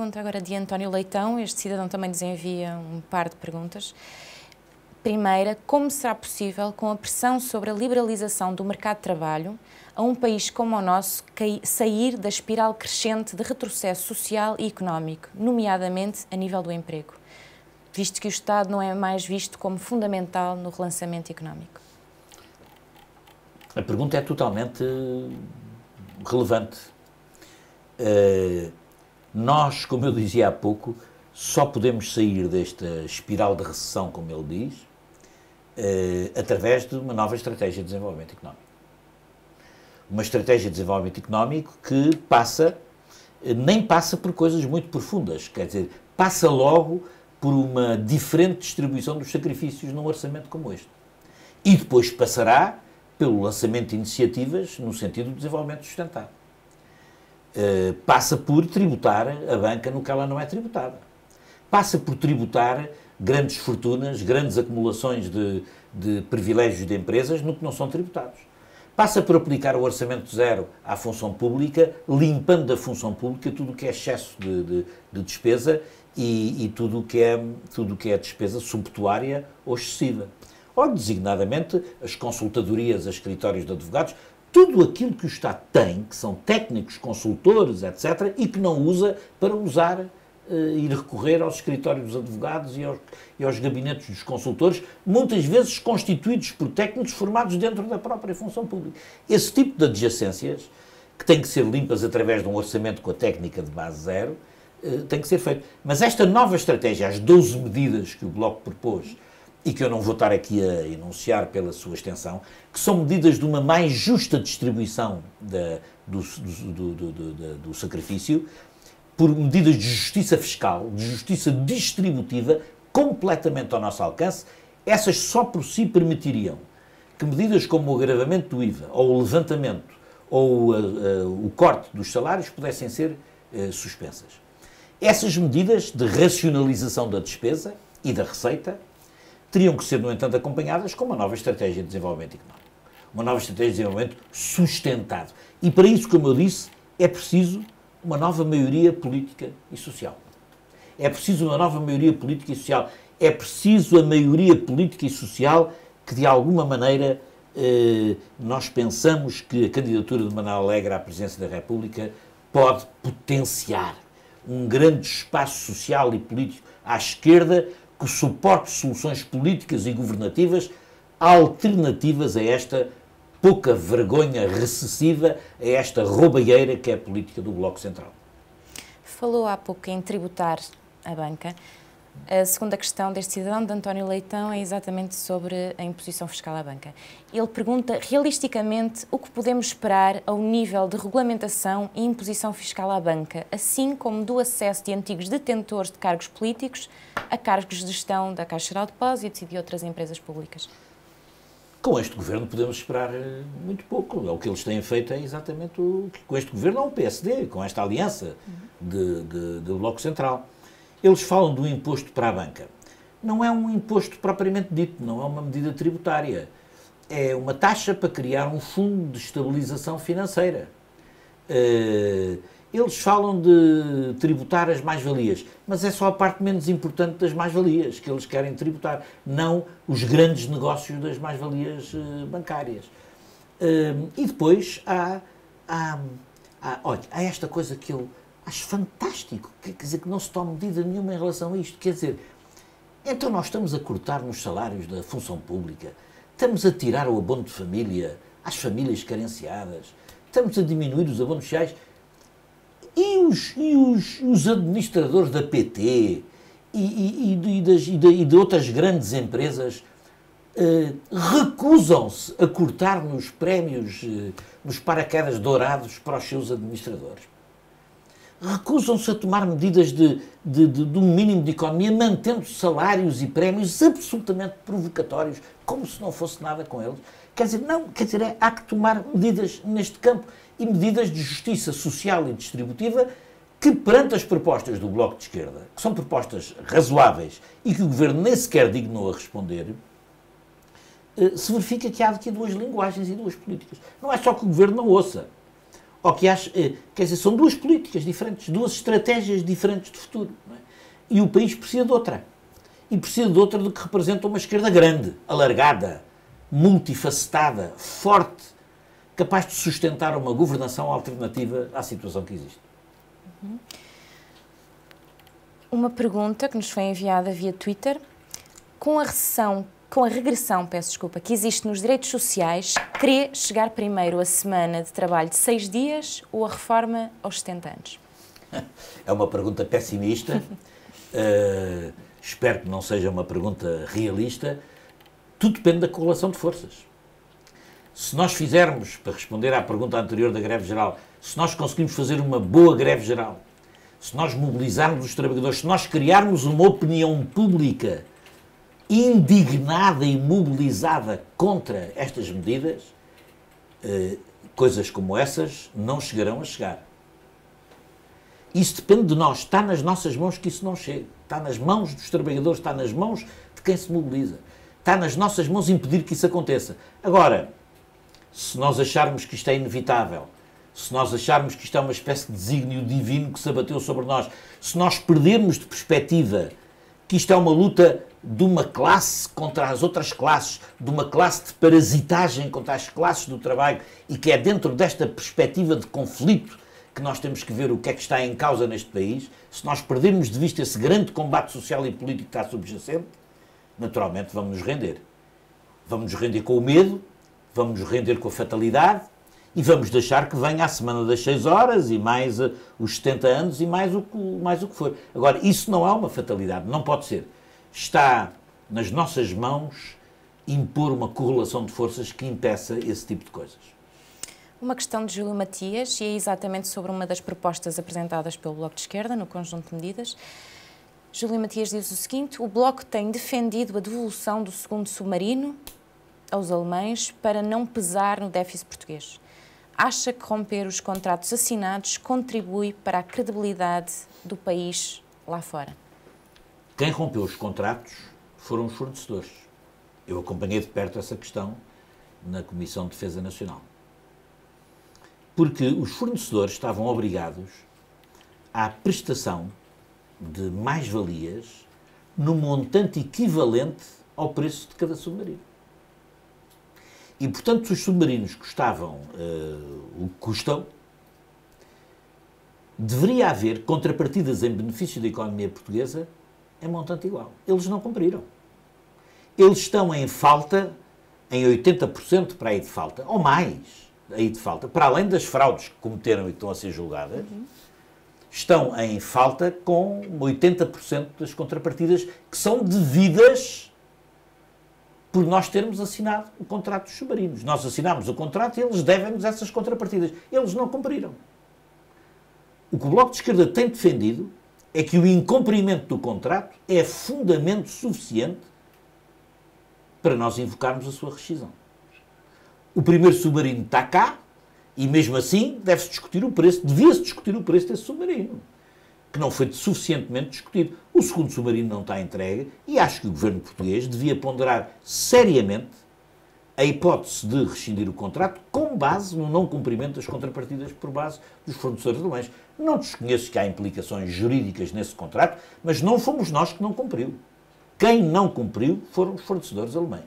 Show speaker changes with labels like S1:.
S1: pergunta agora de António Leitão. Este cidadão também nos envia um par de perguntas. Primeira, como será possível, com a pressão sobre a liberalização do mercado de trabalho, a um país como o nosso sair da espiral crescente de retrocesso social e económico, nomeadamente a nível do emprego, visto que o Estado não é mais visto como fundamental no relançamento económico?
S2: A pergunta é totalmente relevante. Nós, como eu dizia há pouco, só podemos sair desta espiral de recessão, como ele diz, através de uma nova estratégia de desenvolvimento económico. Uma estratégia de desenvolvimento económico que nem passa por coisas muito profundas, quer dizer, passa logo por uma diferente distribuição dos sacrifícios num orçamento como este. E depois passará pelo lançamento de iniciativas no sentido do desenvolvimento sustentável. Passa por tributar a banca no que ela não é tributada. Passa por tributar grandes fortunas, grandes acumulações de privilégios de empresas no que não são tributados. Passa por aplicar o orçamento zero à função pública, limpando da função pública tudo o que é excesso de despesa e tudo o que é despesa subtuária ou excessiva. Ou, designadamente, as consultadorias, os escritórios de advogados, tudo aquilo que o Estado tem, que são técnicos, consultores, etc., e que não usa para usar e recorrer aos escritórios dos advogados e aos gabinetes dos consultores, muitas vezes constituídos por técnicos formados dentro da própria função pública. Esse tipo de adjacências, que têm que ser limpas através de um orçamento com a técnica de base zero, tem que ser feito. Mas esta nova estratégia, as 12 medidas que o Bloco propôs, e que eu não vou estar aqui a enunciar pela sua extensão, que são medidas de uma mais justa distribuição do sacrifício, por medidas de justiça fiscal, de justiça distributiva, completamente ao nosso alcance, essas só por si permitiriam que medidas como o agravamento do IVA, ou o levantamento, ou o corte dos salários pudessem ser suspensas. Essas medidas de racionalização da despesa e da receita teriam que ser, no entanto, acompanhadas com uma nova estratégia de desenvolvimento económico. Uma nova estratégia de desenvolvimento sustentado. E para isso, como eu disse, é preciso uma nova maioria política e social. É preciso uma nova maioria política e social. É preciso a maioria política e social que, de alguma maneira, nós pensamos que a candidatura de Manuel Alegre à presidência da República pode potenciar um grande espaço social e político à esquerda que suporte soluções políticas e governativas alternativas a esta pouca vergonha recessiva, a esta roubalheira que é a política do Bloco Central.
S1: Falou há pouco em tributar a banca. A segunda questão deste cidadão, de António Leitão, é exatamente sobre a imposição fiscal à banca. Ele pergunta, realisticamente, o que podemos esperar ao nível de regulamentação e imposição fiscal à banca, assim como do acesso de antigos detentores de cargos políticos a cargos de gestão da Caixa Geral de Depósitos e de outras empresas públicas?
S2: Com este governo podemos esperar muito pouco. O que eles têm feito é exatamente o que com este governo ou o PSD, com esta aliança de Bloco Central. Eles falam do imposto para a banca. Não é um imposto propriamente dito, não é uma medida tributária. É uma taxa para criar um fundo de estabilização financeira. Eles falam de tributar as mais-valias, mas é só a parte menos importante das mais-valias que eles querem tributar, não os grandes negócios das mais-valias bancárias. E depois há esta coisa que eu acho fantástico, quer dizer, que não se toma medida nenhuma em relação a isto. Quer dizer, então nós estamos a cortar nos salários da função pública, estamos a tirar o abono de família às famílias carenciadas, estamos a diminuir os abonos sociais. E os administradores da PT e de outras grandes empresas recusam-se a cortar nos prémios, nos paraquedas dourados para os seus administradores. Recusam-se a tomar medidas de um mínimo de economia, mantendo salários e prémios absolutamente provocatórios, como se não fosse nada com eles. Quer dizer, há que tomar medidas neste campo e medidas de justiça social e distributiva que, perante as propostas do Bloco de Esquerda, que são propostas razoáveis e que o Governo nem sequer dignou a responder, se verifica que há aqui duas linguagens e duas políticas. Não é só que o Governo não ouça. ou que acha, quer dizer, são duas políticas diferentes, duas estratégias diferentes de futuro. Não é? E o país precisa de outra. E precisa de outra do que representa uma esquerda grande, alargada, multifacetada, forte, capaz de sustentar uma governação alternativa à situação que existe.
S1: Uma pergunta que nos foi enviada via Twitter. Com a regressão, que existe nos direitos sociais, crê chegar primeiro a semana de trabalho de 6 dias ou a reforma aos 70 anos?
S2: É uma pergunta pessimista. Espero que não seja uma pergunta realista. Tudo depende da correlação de forças. Se nós fizermos, para responder à pergunta anterior da greve geral, se nós conseguimos fazer uma boa greve geral, se nós mobilizarmos os trabalhadores, se nós criarmos uma opinião pública indignada e mobilizada contra estas medidas, coisas como essas não chegarão a chegar. Isso depende de nós. Está nas nossas mãos que isso não chegue. Está nas mãos dos trabalhadores, está nas mãos de quem se mobiliza. Está nas nossas mãos impedir que isso aconteça. Agora, se nós acharmos que isto é inevitável, se nós acharmos que isto é uma espécie de desígnio divino que se abateu sobre nós, se nós perdermos de perspectiva que isto é uma luta de uma classe contra as outras classes, de uma classe de parasitagem contra as classes do trabalho, e que é dentro desta perspectiva de conflito que nós temos que ver o que é que está em causa neste país, se nós perdermos de vista esse grande combate social e político que está subjacente, naturalmente vamos nos render. Vamos nos render com o medo, vamos nos render com a fatalidade e vamos deixar que venha a semana das 6 horas e mais os 70 anos e mais o que for. Agora, isso não é uma fatalidade, não pode ser. Está nas nossas mãos impor uma correlação de forças que impeça esse tipo de coisas.
S1: Uma questão de Júlio Matias, e é exatamente sobre uma das propostas apresentadas pelo Bloco de Esquerda no conjunto de medidas. Júlio Matias diz o seguinte: o Bloco tem defendido a devolução do segundo submarino aos alemães para não pesar no déficit português. Acha que romper os contratos assinados contribui para a credibilidade do país lá fora?
S2: Quem rompeu os contratos foram os fornecedores. Eu acompanhei de perto essa questão na Comissão de Defesa Nacional. Porque os fornecedores estavam obrigados à prestação de mais-valias no montante equivalente ao preço de cada submarino. E, portanto, se os submarinos custavam o que custam, deveria haver contrapartidas em benefício da economia portuguesa em montante igual. Eles não cumpriram. Eles estão em falta, em 80% para aí de falta, ou mais aí de falta, para além das fraudes que cometeram e que estão a ser julgadas, estão em falta com 80% das contrapartidas que são devidas por nós termos assinado o contrato dos submarinos. Nós assinámos o contrato e eles devem-nos essas contrapartidas. Eles não cumpriram. O que o Bloco de Esquerda tem defendido é que o incumprimento do contrato é fundamento suficiente para nós invocarmos a sua rescisão. O primeiro submarino está cá e, mesmo assim, deve-se discutir o preço, devia-se discutir o preço desse submarino, que não foi suficientemente discutido. O segundo submarino não está entregue e acho que o governo português devia ponderar seriamente a hipótese de rescindir o contrato com base no não cumprimento das contrapartidas por base dos fornecedores alemães. Não desconheço que há implicações jurídicas nesse contrato, mas não fomos nós que não cumpriu. Quem não cumpriu foram os fornecedores alemães.